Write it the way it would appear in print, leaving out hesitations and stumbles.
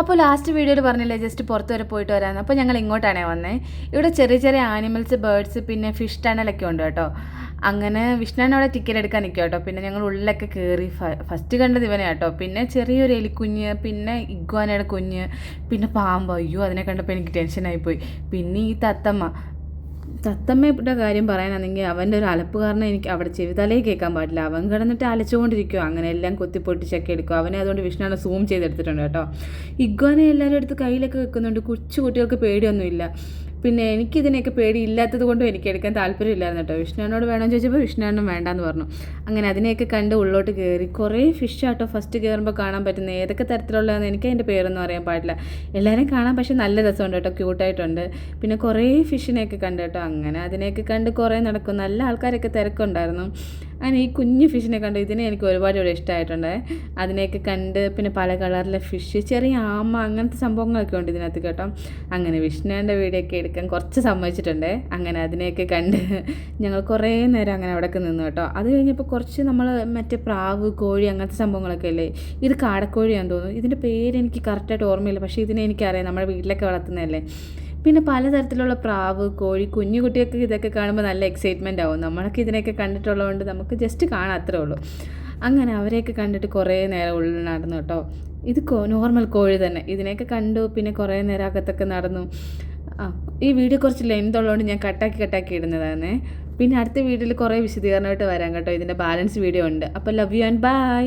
അപ്പോൾ ലാസ്റ്റ് വീഡിയോയിൽ പറഞ്ഞില്ലേ ജസ്റ്റ് പുറത്ത് വരെ പോയിട്ട് വരാമെന്ന്. അപ്പോൾ ഞങ്ങൾ ഇങ്ങോട്ടാണേ വന്നത്. ഇവിടെ ചെറിയ ചെറിയ ആനിമൽസ്, ബേർഡ്സ്, പിന്നെ ഫിഷ് ടണലൊക്കെ ഉണ്ട് കേട്ടോ. അങ്ങനെ വിഷ്ണുവിനെ അവിടെ ടിക്കറ്റ് എടുക്കാൻ നിൽക്കുക കേട്ടോ. പിന്നെ ഞങ്ങൾ ഉള്ളിലൊക്കെ കയറി ഫസ്റ്റ് കണ്ടത് ഇവനെ കേട്ടോ. പിന്നെ ചെറിയൊരു എലിക്കുഞ്ഞ്, പിന്നെ ഇഗ്വാനയുടെ കുഞ്ഞ്, പിന്നെ പാമ്പ്. അയ്യോ, അതിനെ കണ്ടപ്പോൾ എനിക്ക് ടെൻഷനായിപ്പോയി. പിന്നെ ഈ തത്തമ്മയുടെ കാര്യം പറയാനാണെങ്കിൽ അവൻ്റെ ഒരു അലപ്പ് കാരണം എനിക്ക് അവിടെ ചെവിതലേ കേൾക്കാൻ പാടില്ല. അവൻ കിടന്നിട്ട് അലച്ചുകൊണ്ടിരിക്കുക. അങ്ങനെ എല്ലാം പൊട്ടിച്ചൊക്കെ എടുക്കും. അവനെ അതുകൊണ്ട് വിഷ്ണുവിനെ സൂം ചെയ്തെടുത്തിട്ടുണ്ട് കേട്ടോ. ഇഗ്വാനെ എല്ലാവരും എടുത്ത് കയ്യിലൊക്കെ വെക്കുന്നുണ്ട്. കൊച്ചു കുട്ടികൾക്ക് പേടിയൊന്നുമില്ല. പിന്നെ എനിക്കിതിനെയൊക്കെ പേടിയില്ലാത്തത് കൊണ്ടും എനിക്ക് എടുക്കാൻ താല്പര്യമില്ലായിരുന്നു കേട്ടോ. വിഷ്ണുവിനോട് വേണമെന്ന് ചോദിച്ചപ്പോൾ വിഷ്ണുവിനും വേണ്ടാന്ന് പറഞ്ഞു. അങ്ങനെ അതിനെയൊക്കെ കണ്ട് ഉള്ളോട്ട് കയറി. കുറേ ഫിഷ് ആട്ടോ ഫസ്റ്റ് കയറുമ്പോൾ കാണാൻ പറ്റുന്നത്. ഏതൊക്കെ തരത്തിലുള്ളതെന്ന് എനിക്ക് അതിൻ്റെ പേരൊന്നും അറിയാൻ പാടില്ല. എല്ലാവരും കാണാൻ പക്ഷേ നല്ല രസമുണ്ട് കേട്ടോ, ക്യൂട്ടായിട്ടുണ്ട്. പിന്നെ കുറേ ഫിഷിനെയൊക്കെ കണ്ടു കേട്ടോ. അങ്ങനെ അതിനെയൊക്കെ കണ്ട് കുറേ നടക്കും. നല്ല ആൾക്കാരൊക്കെ തിരക്കുണ്ടായിരുന്നു. അങ്ങനെ ഈ കുഞ്ഞു ഫിഷിനെ കണ്ട് ഇതിനെ എനിക്ക് ഒരുപാട് ഇവിടെ ഇഷ്ടമായിട്ടുണ്ട്. അതിനെയൊക്കെ കണ്ട് പിന്നെ പല കളറിലെ ഫിഷ്, ചെറിയ ആമ, അങ്ങനത്തെ സംഭവങ്ങളൊക്കെ ഉണ്ട് ഇതിനകത്ത് കേട്ടോ. അങ്ങനെ വിഷ്ണുവിൻ്റെ വീഡിയോ ഒക്കെ എടുക്കാൻ കുറച്ച് സമ്മതിച്ചിട്ടുണ്ട്. അങ്ങനെ അതിനെയൊക്കെ കണ്ട് ഞങ്ങൾ കുറേ നേരം അങ്ങനെ അവിടെയൊക്കെ നിന്നു കേട്ടോ. അത് കഴിഞ്ഞപ്പോൾ കുറച്ച് നമ്മൾ മറ്റേ പ്രാവ്, കോഴി, അങ്ങനത്തെ സംഭവങ്ങളൊക്കെ അല്ലേ. ഇത് കാടക്കോഴിയാണെന്ന് തോന്നുന്നു. ഇതിൻ്റെ പേര് എനിക്ക് കറക്റ്റായിട്ട് ഓർമ്മയില്ല. പക്ഷേ ഇതിനെ എനിക്കറിയാം, നമ്മുടെ വീട്ടിലൊക്കെ വളർത്തുന്നതല്ലേ. പിന്നെ പലതരത്തിലുള്ള പ്രാവ്, കോഴി, കുഞ്ഞു കുട്ടികൾക്ക് ഇതൊക്കെ കാണുമ്പോൾ നല്ല എക്സൈറ്റ്മെൻ്റ് ആവും. നമ്മളൊക്കെ ഇതിനെയൊക്കെ കണ്ടിട്ടുള്ളതുകൊണ്ട് നമുക്ക് ജസ്റ്റ് കാണാം, അത്രേ ഉള്ളൂ. അങ്ങനെ അവരെയൊക്കെ കണ്ടിട്ട് കുറേ നേരം ഉള്ളിൽ നടന്നു കേട്ടോ. ഇത് നോർമൽ കോഴി തന്നെ. ഇതിനെയൊക്കെ കണ്ടു. പിന്നെ കുറേ നേരം അകത്തൊക്കെ നടന്നു. ഈ വീഡിയോ കുറച്ച് ലെങ്ത് ഉള്ളതുകൊണ്ട് ഞാൻ കട്ടാക്കി ഇടുന്നതാണ്. പിന്നെ അടുത്ത വീഡിയോയിൽ കുറേ വിശദീകരണമായിട്ട് വരാം കേട്ടോ. ഇതിൻ്റെ ബാലൻസ് വീഡിയോ ഉണ്ട്. അപ്പോൾ ലവ് യു ആൻഡ് ബൈ.